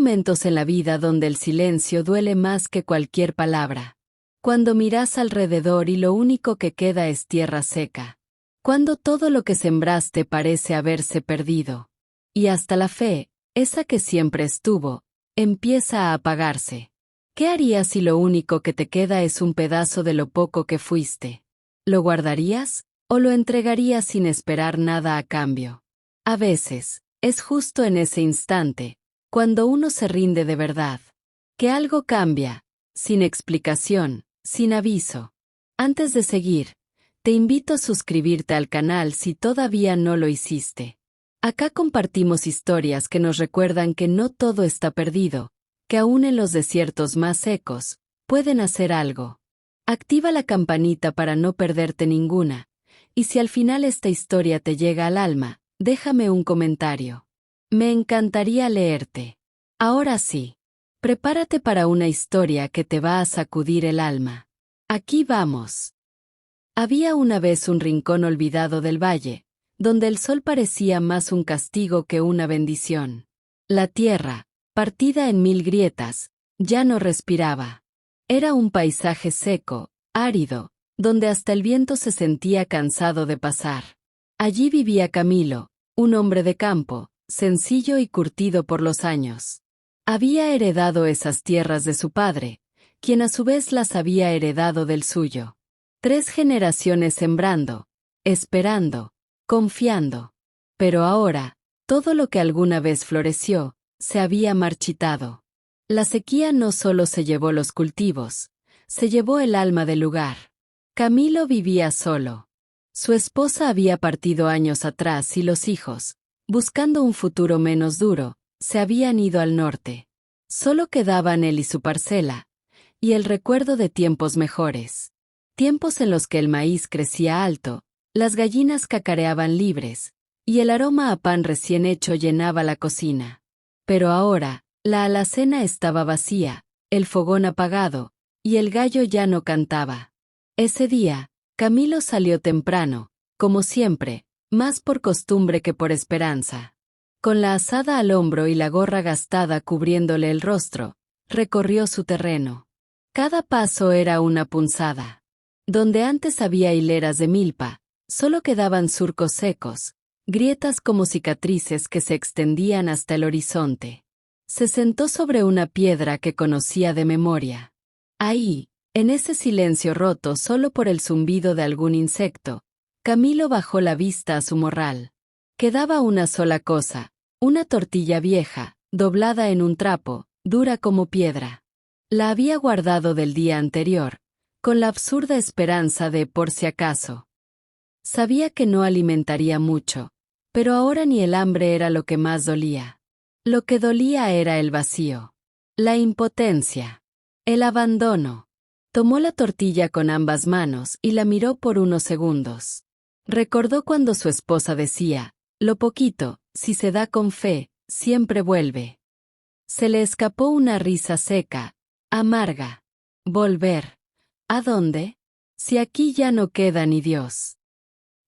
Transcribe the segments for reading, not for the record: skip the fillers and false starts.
momentos en la vida donde el silencio duele más que cualquier palabra. Cuando miras alrededor y lo único que queda es tierra seca. Cuando todo lo que sembraste parece haberse perdido. Y hasta la fe, esa que siempre estuvo, empieza a apagarse. ¿Qué harías si lo único que te queda es un pedazo de lo poco que fuiste? ¿Lo guardarías o lo entregarías sin esperar nada a cambio? A veces, es justo en ese instante, cuando uno se rinde de verdad, que algo cambia, sin explicación, sin aviso. Antes de seguir, te invito a suscribirte al canal si todavía no lo hiciste. Acá compartimos historias que nos recuerdan que no todo está perdido, que aún en los desiertos más secos, pueden hacer algo. Activa la campanita para no perderte ninguna, y si al final esta historia te llega al alma, déjame un comentario. Me encantaría leerte. Ahora sí, prepárate para una historia que te va a sacudir el alma. Aquí vamos. Había una vez un rincón olvidado del valle, donde el sol parecía más un castigo que una bendición. La tierra, partida en 1000 grietas, ya no respiraba. Era un paisaje seco, árido, donde hasta el viento se sentía cansado de pasar. Allí vivía Camilo, un hombre de campo, sencillo y curtido por los años. Había heredado esas tierras de su padre, quien a su vez las había heredado del suyo. 3 generaciones sembrando, esperando, confiando. Pero ahora, todo lo que alguna vez floreció, se había marchitado. La sequía no solo se llevó los cultivos, se llevó el alma del lugar. Camilo vivía solo. Su esposa había partido años atrás y los hijos, buscando un futuro menos duro, se habían ido al norte. Solo quedaban él y su parcela, y el recuerdo de tiempos mejores. Tiempos en los que el maíz crecía alto, las gallinas cacareaban libres, y el aroma a pan recién hecho llenaba la cocina. Pero ahora, la alacena estaba vacía, el fogón apagado, y el gallo ya no cantaba. Ese día, Camilo salió temprano, como siempre, más por costumbre que por esperanza. Con la azada al hombro y la gorra gastada cubriéndole el rostro, recorrió su terreno. Cada paso era una punzada. Donde antes había hileras de milpa, solo quedaban surcos secos, grietas como cicatrices que se extendían hasta el horizonte. Se sentó sobre una piedra que conocía de memoria. Ahí, en ese silencio roto solo por el zumbido de algún insecto, Camilo bajó la vista a su morral. Quedaba una sola cosa, una tortilla vieja, doblada en un trapo, dura como piedra. La había guardado del día anterior, con la absurda esperanza de por si acaso. Sabía que no alimentaría mucho, pero ahora ni el hambre era lo que más dolía. Lo que dolía era el vacío, la impotencia, el abandono. Tomó la tortilla con ambas manos y la miró por unos segundos. Recordó cuando su esposa decía, lo poquito, si se da con fe, siempre vuelve. Se le escapó una risa seca, amarga. ¿Volver? ¿A dónde? Si aquí ya no queda ni Dios.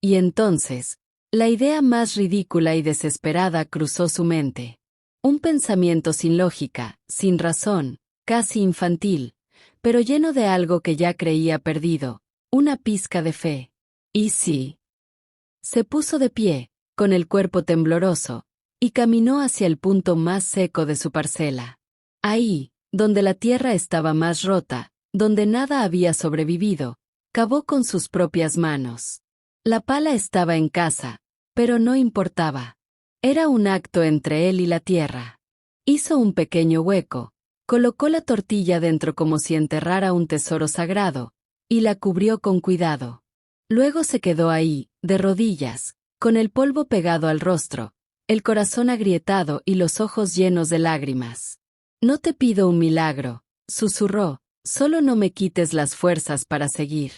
Y entonces, la idea más ridícula y desesperada cruzó su mente. Un pensamiento sin lógica, sin razón, casi infantil, pero lleno de algo que ya creía perdido, una pizca de fe. ¿Y sí? Se puso de pie, con el cuerpo tembloroso, y caminó hacia el punto más seco de su parcela. Ahí, donde la tierra estaba más rota, donde nada había sobrevivido, cavó con sus propias manos. La pala estaba en casa, pero no importaba. Era un acto entre él y la tierra. Hizo un pequeño hueco, colocó la tortilla dentro como si enterrara un tesoro sagrado, y la cubrió con cuidado. Luego se quedó ahí, de rodillas, con el polvo pegado al rostro, el corazón agrietado y los ojos llenos de lágrimas. No te pido un milagro, susurró, solo no me quites las fuerzas para seguir.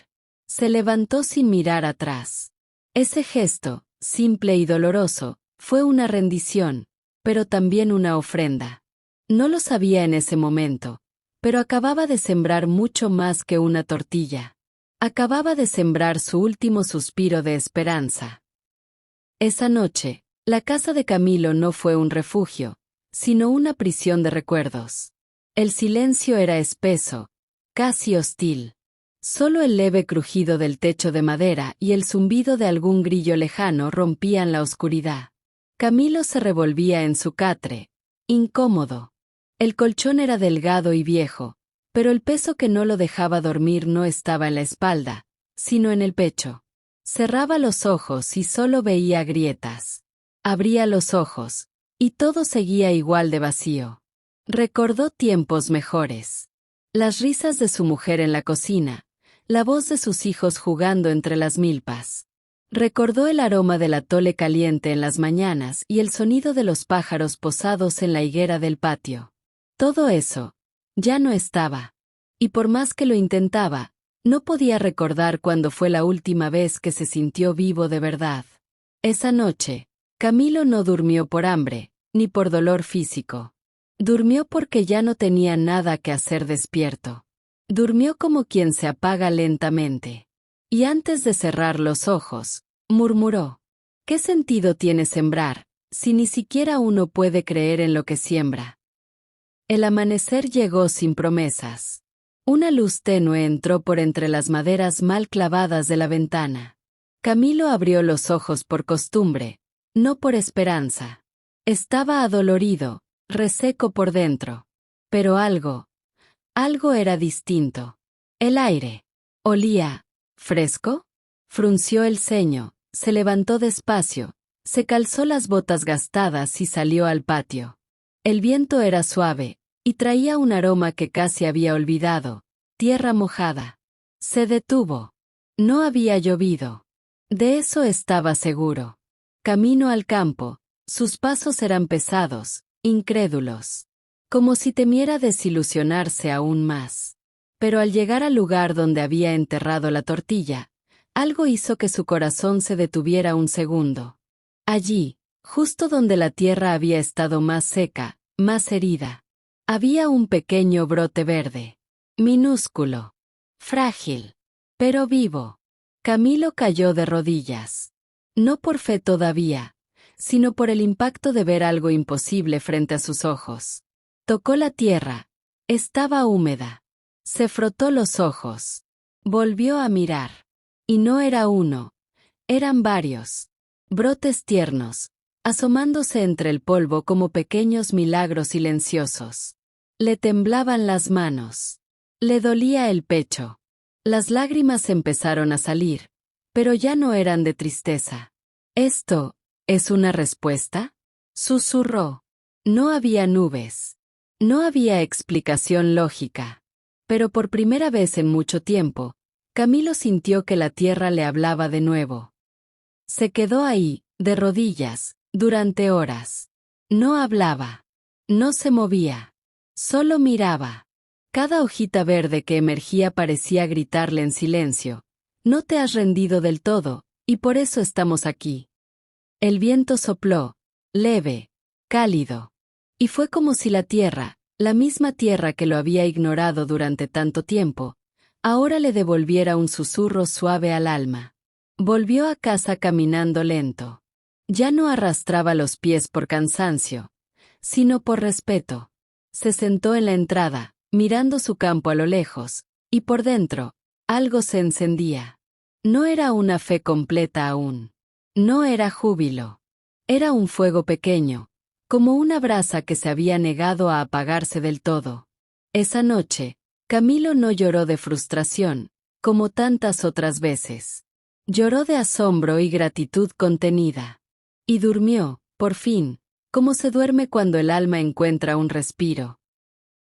Se levantó sin mirar atrás. Ese gesto, simple y doloroso, fue una rendición, pero también una ofrenda. No lo sabía en ese momento, pero acababa de sembrar mucho más que una tortilla. Acababa de sembrar su último suspiro de esperanza. Esa noche, la casa de Camilo no fue un refugio, sino una prisión de recuerdos. El silencio era espeso, casi hostil. Solo el leve crujido del techo de madera y el zumbido de algún grillo lejano rompían la oscuridad. Camilo se revolvía en su catre, incómodo. El colchón era delgado y viejo, pero el peso que no lo dejaba dormir no estaba en la espalda, sino en el pecho. Cerraba los ojos y solo veía grietas. Abría los ojos, y todo seguía igual de vacío. Recordó tiempos mejores. Las risas de su mujer en la cocina, la voz de sus hijos jugando entre las milpas. Recordó el aroma del atole caliente en las mañanas y el sonido de los pájaros posados en la higuera del patio. Todo eso ya no estaba. Y por más que lo intentaba, no podía recordar cuándo fue la última vez que se sintió vivo de verdad. Esa noche, Camilo no durmió por hambre, ni por dolor físico. Durmió porque ya no tenía nada que hacer despierto. Durmió como quien se apaga lentamente. Y antes de cerrar los ojos, murmuró: ¿qué sentido tiene sembrar, si ni siquiera uno puede creer en lo que siembra? El amanecer llegó sin promesas. Una luz tenue entró por entre las maderas mal clavadas de la ventana. Camilo abrió los ojos por costumbre, no por esperanza. Estaba adolorido, reseco por dentro. Pero algo era distinto. El aire olía fresco. Frunció el ceño, se levantó despacio, se calzó las botas gastadas y salió al patio. El viento era suave, y traía un aroma que casi había olvidado: tierra mojada. Se detuvo. No había llovido. De eso estaba seguro. Camino al campo, sus pasos eran pesados, incrédulos. Como si temiera desilusionarse aún más. Pero al llegar al lugar donde había enterrado la tortilla, algo hizo que su corazón se detuviera un segundo. Allí, justo donde la tierra había estado más seca, más herida, había un pequeño brote verde. Minúsculo. Frágil. Pero vivo. Camilo cayó de rodillas. No por fe todavía, sino por el impacto de ver algo imposible frente a sus ojos. Tocó la tierra. Estaba húmeda. Se frotó los ojos. Volvió a mirar. Y no era uno. Eran varios. Brotes tiernos, asomándose entre el polvo como pequeños milagros silenciosos. Le temblaban las manos. Le dolía el pecho. Las lágrimas empezaron a salir, pero ya no eran de tristeza. ¿Esto es una respuesta?, susurró. No había nubes. No había explicación lógica. Pero por primera vez en mucho tiempo, Camilo sintió que la tierra le hablaba de nuevo. Se quedó ahí, de rodillas, durante horas. No hablaba. No se movía. Solo miraba. Cada hojita verde que emergía parecía gritarle en silencio: no te has rendido del todo, y por eso estamos aquí. El viento sopló, leve, cálido. Y fue como si la tierra, la misma tierra que lo había ignorado durante tanto tiempo, ahora le devolviera un susurro suave al alma. Volvió a casa caminando lento. Ya no arrastraba los pies por cansancio, sino por respeto. Se sentó en la entrada, mirando su campo a lo lejos, y por dentro, algo se encendía. No era una fe completa aún. No era júbilo. Era un fuego pequeño, como una brasa que se había negado a apagarse del todo. Esa noche, Camilo no lloró de frustración, como tantas otras veces. Lloró de asombro y gratitud contenida. Y durmió, por fin, como se duerme cuando el alma encuentra un respiro.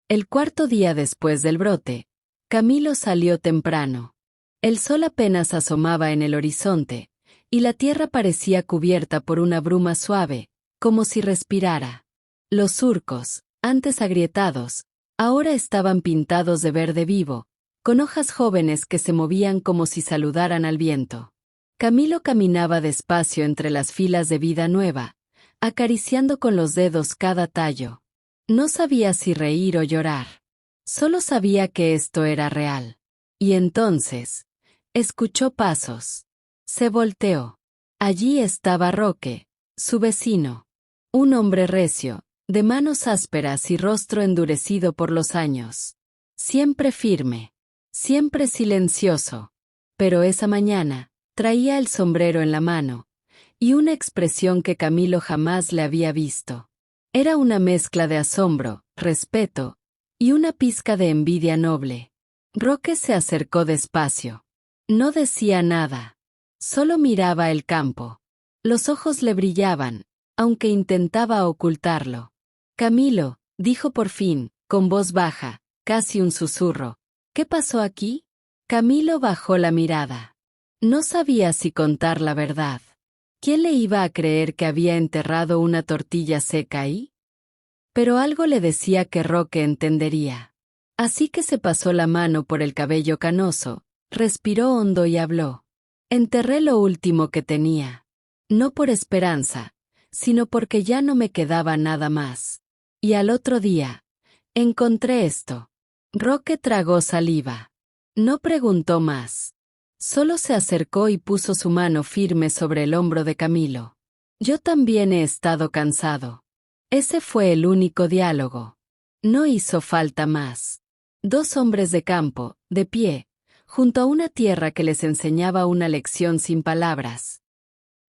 El cuarto día después del brote, Camilo salió temprano. El sol apenas asomaba en el horizonte, y la tierra parecía cubierta por una bruma suave, como si respirara. Los surcos, antes agrietados, ahora estaban pintados de verde vivo, con hojas jóvenes que se movían como si saludaran al viento. Camilo caminaba despacio entre las filas de vida nueva, acariciando con los dedos cada tallo. No sabía si reír o llorar. Solo sabía que esto era real. Y entonces, escuchó pasos. Se volteó. Allí estaba Roque, su vecino. Un hombre recio, de manos ásperas y rostro endurecido por los años. Siempre firme, siempre silencioso. Pero esa mañana, traía el sombrero en la mano, y una expresión que Camilo jamás le había visto. Era una mezcla de asombro, respeto, y una pizca de envidia noble. Roque se acercó despacio. No decía nada. Solo miraba el campo. Los ojos le brillaban, aunque intentaba ocultarlo. Camilo, dijo por fin, con voz baja, casi un susurro. ¿Qué pasó aquí? Camilo bajó la mirada. No sabía si contar la verdad. ¿Quién le iba a creer que había enterrado una tortilla seca ahí? Pero algo le decía que Roque entendería. Así que se pasó la mano por el cabello canoso, respiró hondo y habló. Enterré lo último que tenía. No por esperanza, sino porque ya no me quedaba nada más. Y al otro día, encontré esto. Roque tragó saliva. No preguntó más. Solo se acercó y puso su mano firme sobre el hombro de Camilo. Yo también he estado cansado. Ese fue el único diálogo. No hizo falta más. Dos hombres de campo, de pie, junto a una tierra que les enseñaba una lección sin palabras.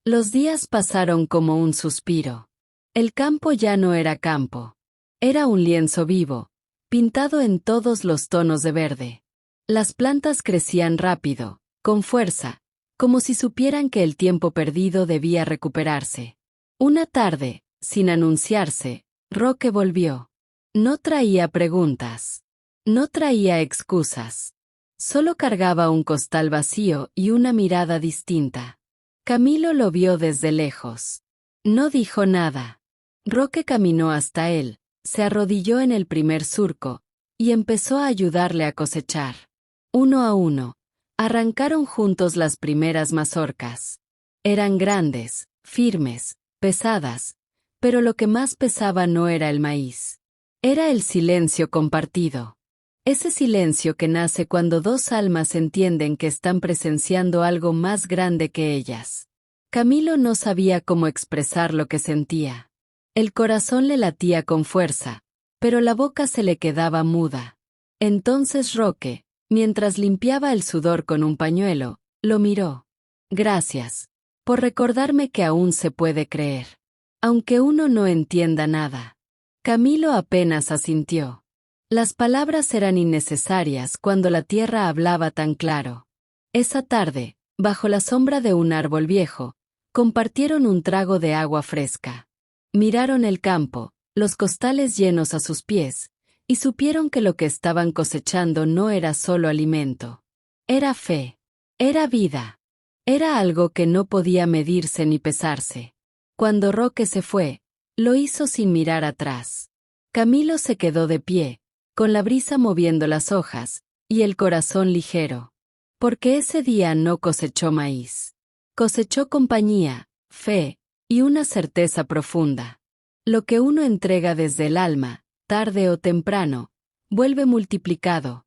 Los días pasaron como un suspiro. El campo ya no era campo. Era un lienzo vivo, pintado en todos los tonos de verde. Las plantas crecían rápido, con fuerza, como si supieran que el tiempo perdido debía recuperarse. Una tarde, sin anunciarse, Roque volvió. No traía preguntas. No traía excusas. Solo cargaba un costal vacío y una mirada distinta. Camilo lo vio desde lejos. No dijo nada. Roque caminó hasta él, se arrodilló en el primer surco, y empezó a ayudarle a cosechar. Uno a uno, arrancaron juntos las primeras mazorcas. Eran grandes, firmes, pesadas, pero lo que más pesaba no era el maíz. Era el silencio compartido. Ese silencio que nace cuando dos almas entienden que están presenciando algo más grande que ellas. Camilo no sabía cómo expresar lo que sentía. El corazón le latía con fuerza, pero la boca se le quedaba muda. Entonces Roque, mientras limpiaba el sudor con un pañuelo, lo miró. Gracias, por recordarme que aún se puede creer. Aunque uno no entienda nada. Camilo apenas asintió. Las palabras eran innecesarias cuando la tierra hablaba tan claro. Esa tarde, bajo la sombra de un árbol viejo, compartieron un trago de agua fresca. Miraron el campo, los costales llenos a sus pies, y supieron que lo que estaban cosechando no era solo alimento. Era fe. Era vida. Era algo que no podía medirse ni pesarse. Cuando Roque se fue, lo hizo sin mirar atrás. Camilo se quedó de pie, con la brisa moviendo las hojas, y el corazón ligero. Porque ese día no cosechó maíz. Cosechó compañía, fe, y una certeza profunda. Lo que uno entrega desde el alma, tarde o temprano, vuelve multiplicado.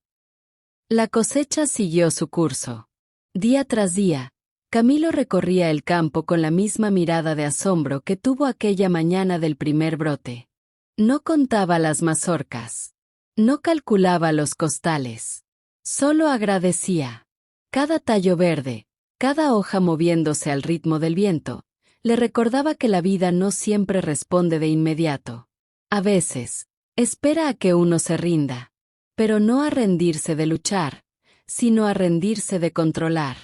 La cosecha siguió su curso. Día tras día, Camilo recorría el campo con la misma mirada de asombro que tuvo aquella mañana del primer brote. No contaba las mazorcas. No calculaba los costales. Solo agradecía. Cada tallo verde, cada hoja moviéndose al ritmo del viento, le recordaba que la vida no siempre responde de inmediato. A veces, espera a que uno se rinda, pero no a rendirse de luchar, sino a rendirse de controlar.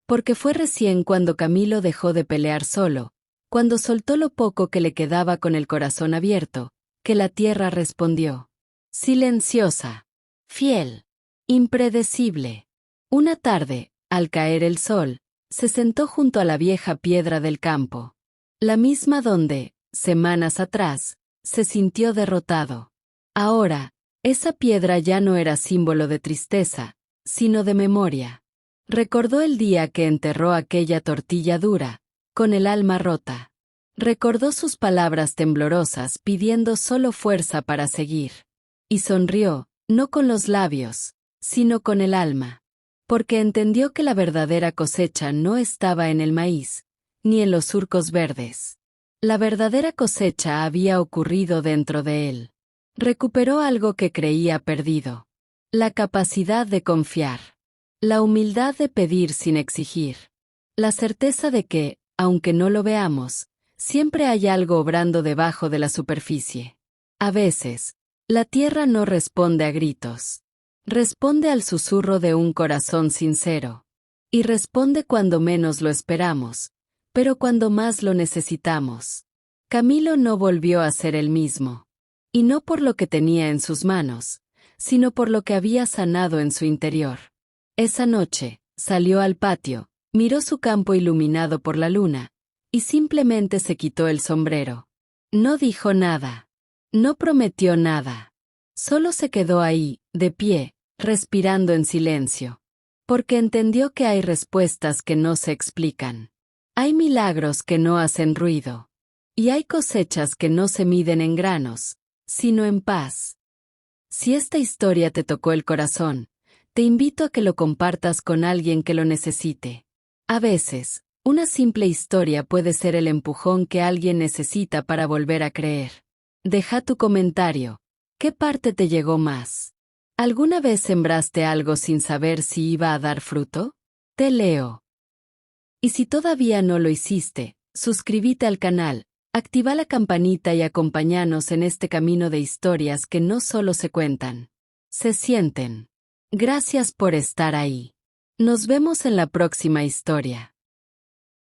Porque fue recién cuando Camilo dejó de pelear solo, cuando soltó lo poco que le quedaba con el corazón abierto, que la tierra respondió. Silenciosa, fiel, impredecible. Una tarde, al caer el sol, se sentó junto a la vieja piedra del campo. La misma donde, semanas atrás, se sintió derrotado. Ahora, esa piedra ya no era símbolo de tristeza, sino de memoria. Recordó el día que enterró aquella tortilla dura, con el alma rota. Recordó sus palabras temblorosas pidiendo solo fuerza para seguir. Y sonrió, no con los labios, sino con el alma. Porque entendió que la verdadera cosecha no estaba en el maíz, ni en los surcos verdes. La verdadera cosecha había ocurrido dentro de él. Recuperó algo que creía perdido. La capacidad de confiar. La humildad de pedir sin exigir. La certeza de que, aunque no lo veamos, siempre hay algo obrando debajo de la superficie. A veces, la tierra no responde a gritos. Responde al susurro de un corazón sincero. Y responde cuando menos lo esperamos, pero cuando más lo necesitamos. Camilo no volvió a ser el mismo. Y no por lo que tenía en sus manos, sino por lo que había sanado en su interior. Esa noche, salió al patio, miró su campo iluminado por la luna, y simplemente se quitó el sombrero. No dijo nada. No prometió nada. Solo se quedó ahí, de pie, respirando en silencio. Porque entendió que hay respuestas que no se explican. Hay milagros que no hacen ruido. Y hay cosechas que no se miden en granos, sino en paz. Si esta historia te tocó el corazón, te invito a que lo compartas con alguien que lo necesite. A veces, una simple historia puede ser el empujón que alguien necesita para volver a creer. Deja tu comentario. ¿Qué parte te llegó más? ¿Alguna vez sembraste algo sin saber si iba a dar fruto? Te leo. Y si todavía no lo hiciste, suscríbete al canal, activa la campanita y acompáñanos en este camino de historias que no solo se cuentan, se sienten. Gracias por estar ahí. Nos vemos en la próxima historia.